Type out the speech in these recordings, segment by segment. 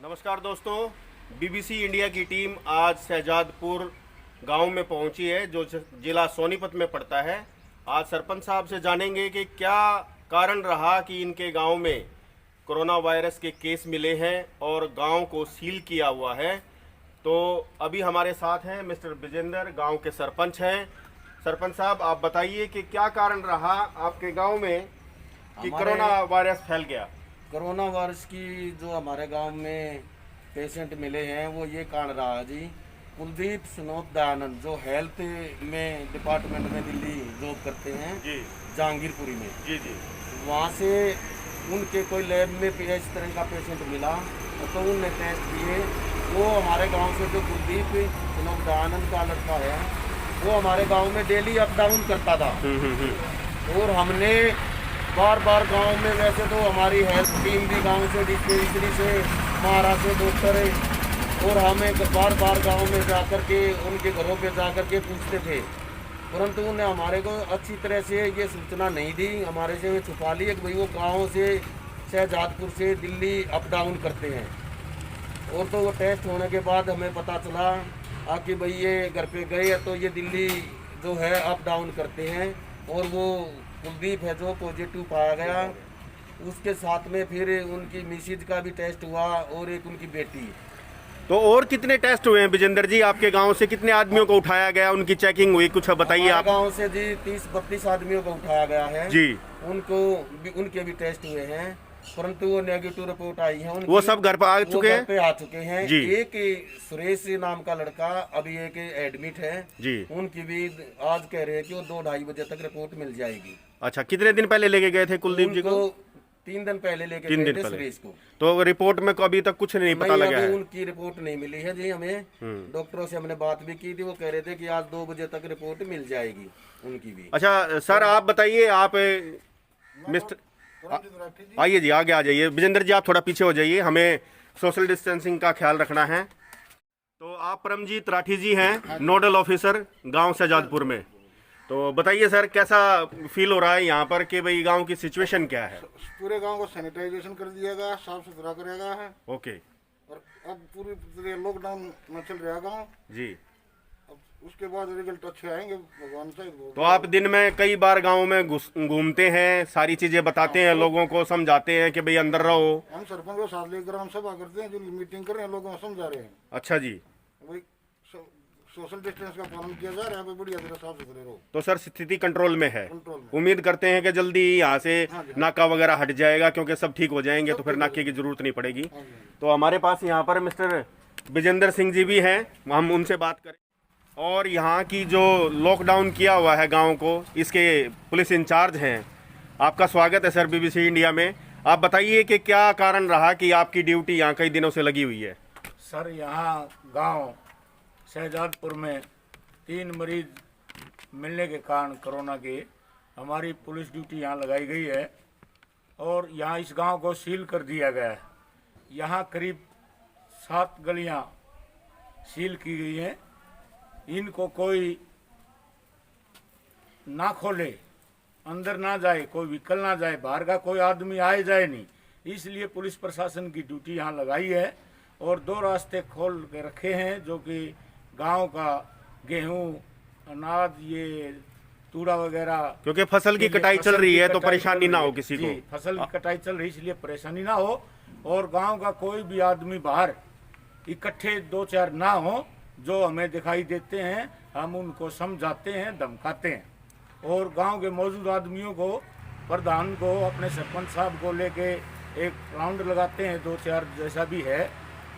नमस्कार दोस्तों, BBC India की टीम आज शहजादपुर गांव में पहुंची है जो जिला सोनीपत में पड़ता है। आज सरपंच साहब से जानेंगे कि क्या कारण रहा कि इनके गांव में कोरोना वायरस के केस मिले हैं और गांव को सील किया हुआ है। तो अभी हमारे साथ हैं मिस्टर विजेंद्र, गांव के सरपंच हैं। सरपंच साहब, आप बताइए कि क्या कारण रहा आपके गांव में कि कोरोना वायरस फैल गया। कोरोना वायरस की जो हमारे गांव में पेशेंट मिले हैं वो ये कारण रहा जी। कुलदीप सुनोद दयानंद जो हेल्थ में डिपार्टमेंट में दिल्ली जॉब करते हैं जी जहांगीरपुरी में, जी जी वहाँ से उनके कोई लैब में इस तरह का पेशेंट मिला तो उनने टेस्ट किए। वो हमारे गांव से जो कुलदीप सुनोद दयानंद का लड़का है वो हमारे गांव में डेली अप डाउन करता था। और हमने बार बार गांव में, वैसे तो हमारी हेल्थ टीम भी गांव से, डिस्पेंसरी से, महाराष्ट्र से डॉक्टर है, और हमें बार बार गांव में जाकर के उनके घरों पे जाकर के पूछते थे, परंतु उन्हें हमारे को अच्छी तरह से ये सूचना नहीं दी। हमारे से छुपा ली कि भाई वो गाँव से शहजादपुर से दिल्ली अप डाउन करते हैं। और तो वो टेस्ट होने के बाद हमें पता चला कि भाई ये घर पे गए तो ये दिल्ली जो है अप डाउन करते हैं। और वो कुलदीप है जो पॉजिटिव पाया गया। उसके साथ में फिर उनकी मिसेज का भी टेस्ट हुआ और एक उनकी बेटी। तो और कितने टेस्ट हुए हैं विजेंद्र जी? आपके गांव से कितने आदमियों को उठाया गया, उनकी चेकिंग हुई, कुछ बताइए आप। गांव से जी 30-32 आदमियों को उठाया गया है जी। उनके भी टेस्ट हुए हैं, परंतु वो नेगेटिव रिपोर्ट आई है उनकी। वो सब घर पर आ चुके हैं? घर पे आ चुके हैं जी। एक सुरेश नाम का लड़का अभी एक एडमिट है जी। उनकी भी आज कह रहे हैं कि वो 2-2:30 बजे तक रिपोर्ट मिल जाएगी। अच्छा, कितने दिन पहले लेके गए थे कुलदीप जी को? 3 दिन पहले लेके 3 गए दिन थे पहले। सुरेश को। तो रिपोर्ट में अभी तक कुछ नहीं पता लगा अभी है? उनकी रिपोर्ट नहीं मिली है जी हमें। डॉक्टरों से हमने बात भी की थी, वो कह रहे थे कि आज 2 बजे तक रिपोर्ट मिल जाएगी उनकी भी। अच्छा सर, आप बताइए, आप मिस्टर आइए जी, आगे आ जाइए। विजेंद्र जी आप थोड़ा पीछे हो जाइए, हमें सोशल डिस्टेंसिंग का ख्याल रखना है। तो आप परमजीत राठी जी हैं, नोडल ऑफिसर गांव शहजादपुर में। तो बताइए सर, कैसा फील हो रहा है यहाँ पर कि भाई गांव की सिचुएशन क्या है? पूरे गांव को सैनिटाइजेशन कर दिया गया, साफ सुथरा करा गया है। ओके। और अब पूरी लॉकडाउन में चल रहा गाँव जी। अब उसके बाद रिजल्ट अच्छे आएंगे, भगवान से। तो आप दिन में कई बार गांव में घूमते हैं, सारी चीजें बताते हैं, लोगों को समझाते हैं कि भाई अंदर रहो? हम सरपंच को साथ लेकर हम सभा करते हैं, जो मीटिंग कर रहे हैं लोगों को समझा रहे हैं। अच्छा जी। वही सोशल डिस्टेंस का पालन किया जा रहा है, बढ़िया तरह साफ सुथरे रहो। तो सर स्थिति कंट्रोल में है? कंट्रोल में। उम्मीद करते हैं कि जल्दी यहाँ से हाँ जी। नाका वगैरह हट जाएगा, क्योंकि सब ठीक हो जाएंगे तो फिर नाके की जरूरत नहीं पड़ेगी। हाँ जी। तो हमारे पास यहाँ पर मिस्टर विजेंद्र सिंह जी भी हैं, हम उनसे बात करें। और यहाँ की जो लॉकडाउन किया हुआ है गाँव को, इसके पुलिस इंचार्ज हैं। आपका स्वागत है सर बीबीसी इंडिया में। आप बताइए कि क्या कारण रहा कि आपकी ड्यूटी यहाँ कई दिनों से लगी हुई है? सर, यहाँ गांव शहजादपुर में 3 मरीज मिलने के कारण कोरोना के हमारी पुलिस ड्यूटी यहाँ लगाई गई है और यहाँ इस गांव को सील कर दिया गया है। यहाँ करीब 7 गलियाँ सील की गई हैं। इनको कोई ना खोले, अंदर ना जाए, कोई व्हीकल ना जाए, बाहर का कोई आदमी आए जाए नहीं, इसलिए पुलिस प्रशासन की ड्यूटी यहाँ लगाई है। और 2 रास्ते खोल के रखे हैं, जो कि गांव का गेहूं, अनाज, ये तूड़ा वगैरह, क्योंकि फसल की कटाई चल रही है तो परेशानी ना हो किसी को। फसल की कटाई चल रही, इसलिए परेशानी ना हो। और गांव का कोई भी आदमी बाहर इकट्ठे 2-4 ना हो। जो हमें दिखाई देते हैं हम उनको समझाते हैं, धमकाते हैं। और गांव के मौजूद आदमियों को, प्रधान को, अपने सरपंच साहब को लेके एक राउंड लगाते हैं, 2-4 जैसा भी है,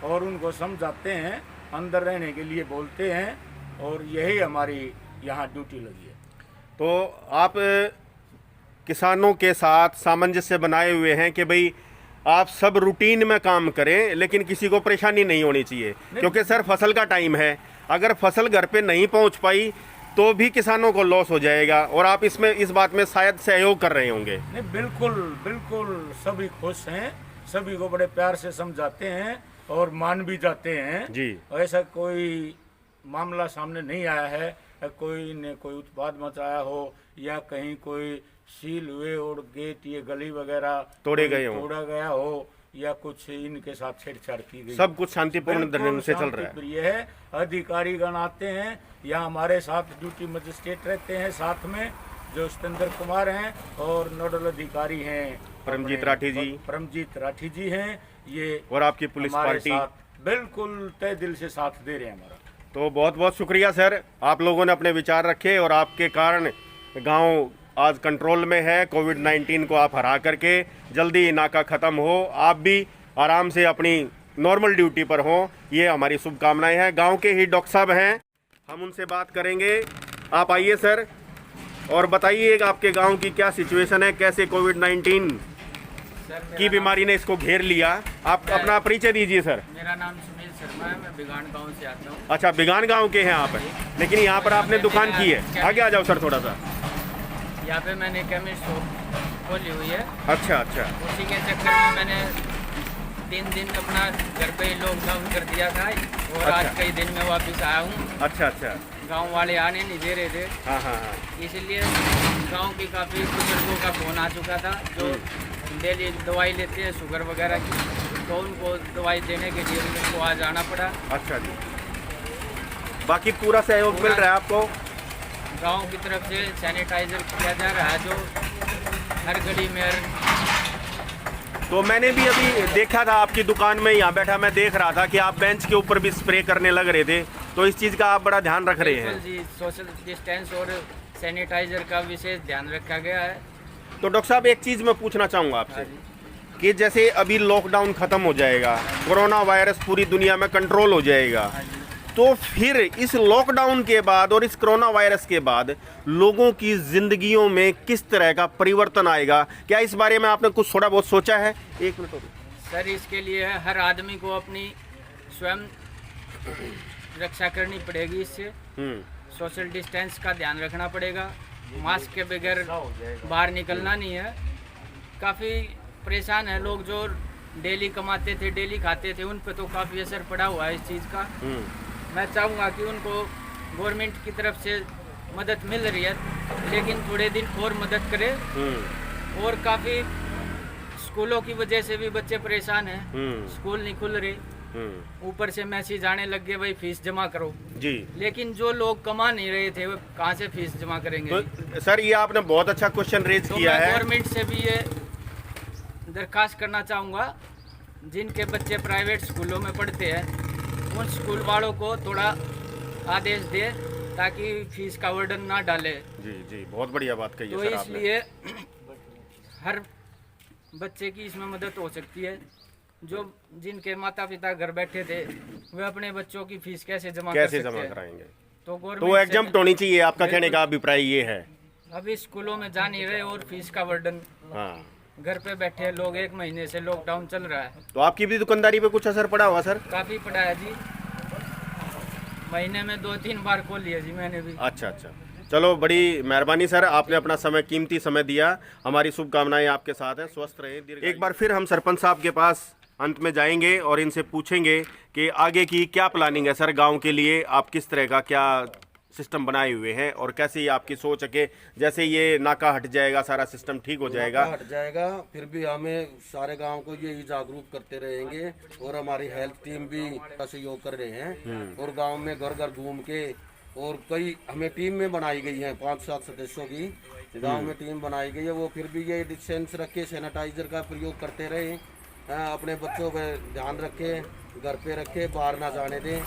और उनको समझाते हैं, अंदर रहने के लिए बोलते हैं। और यही हमारी यहाँ ड्यूटी लगी है। तो आप किसानों के साथ सामंजस्य बनाए हुए हैं कि भाई आप सब रूटीन में काम करें, लेकिन किसी को परेशानी नहीं होनी चाहिए, क्योंकि सर फसल का टाइम है। अगर फसल घर पे नहीं पहुंच पाई तो भी किसानों को लॉस हो जाएगा, और आप इसमें इस बात में शायद सहयोग कर रहे होंगे। नहीं, बिल्कुल बिल्कुल सभी खुश हैं, सभी को बड़े प्यार से समझाते हैं और मान भी जाते हैं जी। ऐसा कोई मामला सामने नहीं आया है, कोई ने कोई उत्पाद मचाया हो या कहीं कोई सील हुए और गेट, ये गली वगैरह तोड़े गए हो, तोड़ा गया हो या कुछ इनके साथ छेड़छाड़ की गई। सब कुछ शांतिपूर्ण ढंग से चल रहा है। शांतिप्रिय है। अधिकारीगण आते हैं यहाँ, हमारे साथ ड्यूटी मजिस्ट्रेट रहते हैं साथ में, जो सतेंद्र कुमार हैं, और नोडल अधिकारी हैं परमजीत अपने राठी जी। परमजीत राठी जी हैं। ये और आपकी पुलिस हमारे पार्टी साथ बिल्कुल तय दिल से साथ दे रहे हैं हमारा। तो बहुत बहुत शुक्रिया सर, आप लोगों ने अपने विचार रखे और आपके कारण गांव आज कंट्रोल में है। कोविड-19 को आप हरा करके जल्दी नाका ख़त्म हो, आप भी आराम से अपनी नॉर्मल ड्यूटी पर हो, ये हमारी शुभकामनाएं हैं। गांव के ही डॉक्टर साहब हैं, हम उनसे बात करेंगे। आप आइए सर और बताइए आपके गांव की क्या सिचुएशन है, कैसे कोविड-19 की बीमारी ने इसको घेर लिया। आप अपना परिचय दीजिए सर। मेरा नाम सुनील शर्मा है, मैं बिगान गांव से आता हूँ। अच्छा, बिगान गांव के हैं आप, लेकिन यहाँ पर आपने दुकान की है। आगे आ जाओ सर थोड़ा सा। यहाँ पे मैंने केमिस्ट शॉप खोली हुई है। अच्छा अच्छा। उसी के चक्कर में मैंने 3 दिन अपना घर पे ही लॉकडाउन कर दिया था और आज अच्छा। कई दिन में वापस आया हूँ। अच्छा अच्छा। गांव वाले आने नहीं दे रहे थे, हाँ हाँ हाँ। इसलिए गांव के काफ़ी बुजुर्गों का फोन आ चुका था जो डेली दवाई लेते हैं शुगर वगैरह की, तो उनको दवाई देने के लिए उनको आज आना पड़ा। अच्छा जी। बाकी पूरा सहयोग मिल रहा है आपको? गांव की तरफ से सैनिटाइजर किया जा रहा है जो हर गली में तो मैंने भी अभी देखा था आपकी दुकान में, यहाँ बैठा मैं देख रहा था कि आप बेंच के ऊपर भी स्प्रे करने लग रहे थे, तो इस चीज़ का आप बड़ा ध्यान रख रहे हैं। जी, सोशल डिस्टेंस और सैनिटाइजर का विशेष ध्यान रखा गया है। तो डॉक्टर साहब एक चीज़ मैं पूछना चाहूँगा हाँ आपसे जी। कि जैसे अभी लॉकडाउन ख़त्म हो जाएगा, कोरोना वायरस पूरी दुनिया में कंट्रोल हो जाएगा, हाँ जी। तो फिर इस लॉकडाउन के बाद और इस कोरोना वायरस के बाद लोगों की जिंदगियों में किस तरह का परिवर्तन आएगा, क्या इस बारे में आपने कुछ थोड़ा बहुत सोचा है? एक मिनट और। सर, इसके लिए हर आदमी को अपनी स्वयं रक्षा करनी पड़ेगी। इससे सोशल डिस्टेंस का ध्यान रखना पड़ेगा, मास्क के बगैर बाहर निकलना नहीं है। काफ़ी परेशान है लोग जो डेली कमाते थे, डेली खाते थे, उन पे तो काफ़ी असर पड़ा हुआ है इस चीज़ का। मैं चाहूँगा कि उनको गवर्नमेंट की तरफ से मदद मिल रही है, लेकिन थोड़े दिन और मदद करे। और काफ़ी स्कूलों की वजह से भी बच्चे परेशान हैं, स्कूल नहीं खुल रहे, ऊपर से मैसेज आने लग गए भाई फीस जमा करो जी। लेकिन जो लोग कमा नहीं रहे थे वो कहाँ से फीस जमा करेंगे? तो सर ये आपने बहुत अच्छा क्वेश्चन रेज तो किया मैं है। गवर्नमेंट से भी ये दरखास्त करना चाहूँगा, जिनके बच्चे प्राइवेट स्कूलों में पढ़ते हैं उन स्कूल वालों को थोड़ा आदेश दे ताकि फीस का बर्डन ना डाले। जी जी, बहुत बढ़िया बात कही है तो सर आपने। इसलिए हर बच्चे की इसमें मदद हो सकती है। जो जिनके माता पिता घर बैठे थे वे अपने बच्चों की फीस कैसे जमा कराएंगे? तो तो एग्जाम्प्ट होनी चाहिए, आपका कहने का अभिप्राय ये है। अभी स्कूलों में जा नहीं रहे और फीस का बर्डन हाँ, घर पे बैठे लोग, 1 महीने से लॉकडाउन चल रहा है। तो आपकी भी दुकानदारी पे कुछ असर पड़ा हुआ सर? काफी पड़ा है जी, महीने में 2-3 बार खोल लिया जी मैंने भी। अच्छा अच्छा, चलो बड़ी मेहरबानी सर, आपने अपना समय, कीमती समय दिया। हमारी शुभकामनाएं आपके साथ हैं, स्वस्थ रहे। एक बार फिर हम सरपंच साहब के पास अंत में जाएंगे और इनसे पूछेंगे कि आगे की क्या प्लानिंग है सर गांव के लिए, आप किस तरह का क्या सिस्टम बनाए हुए हैं और कैसे ये आपकी सोच है कि जैसे ये नाका हट जाएगा सारा सिस्टम ठीक हो जाएगा? हट जाएगा, फिर भी हमें सारे गांव को यही जागरूक करते रहेंगे और हमारी हेल्थ टीम भी सहयोग कर रहे हैं और गांव में घर घर घूम के, और कई हमें टीम में बनाई गई है 5-7 सदस्यों की गांव में टीम बनाई गई है। वो फिर भी ये डिस्टेंस रखे, सैनिटाइजर का प्रयोग करते रहे, अपने बच्चों पर ध्यान रखे, घर पे रखे, बाहर ना जाने दें,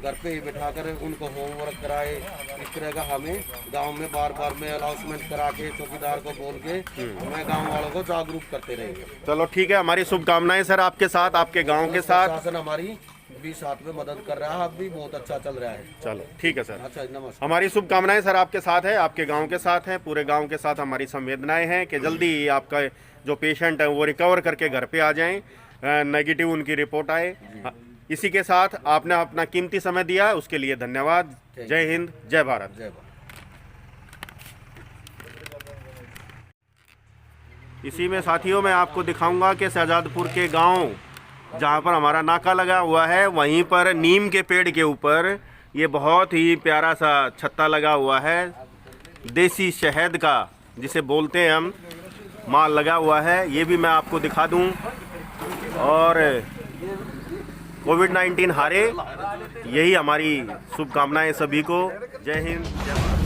घर पे ही बिठाकर उनको होमवर्क कराए। इस तरह का हमें गांव में बार बार में अनाउंसमेंट करा के, चौकीदार को बोल के हमें गांव वालों को जागरूक करते रहेंगे। चलो ठीक है, हमारी शुभकामनाएं सर आपके साथ, आपके गांव के साथ। शासन हमारी भी साथ में मदद कर रहा है, अब भी बहुत अच्छा चल रहा है। चलो ठीक है सर। अच्छा, नमस्कार। हमारी शुभकामनाएं सर आपके साथ है, आपके गांव के साथ हैं, पूरे गांव के साथ हमारी संवेदनाएं हैं कि जल्दी ही आपका जो पेशेंट है वो रिकवर करके घर पे आ जाएं, नेगेटिव उनकी रिपोर्ट आए। इसी के साथ आपने अपना कीमती समय दिया, उसके लिए धन्यवाद। जय हिंद, जय भारत। जय भारत। इसी में साथियों मैं आपको दिखाऊंगा कि शहजादपुर के गांव जहां पर हमारा नाका लगा हुआ है, वहीं पर नीम के पेड़ के ऊपर ये बहुत ही प्यारा सा छत्ता लगा हुआ है, देसी शहद का जिसे बोलते हैं हम, माल लगा हुआ है। ये भी मैं आपको दिखा दूं और कोविड-19 हारे, यही हमारी शुभकामनाएं सभी को। जय हिंद, जय भारत।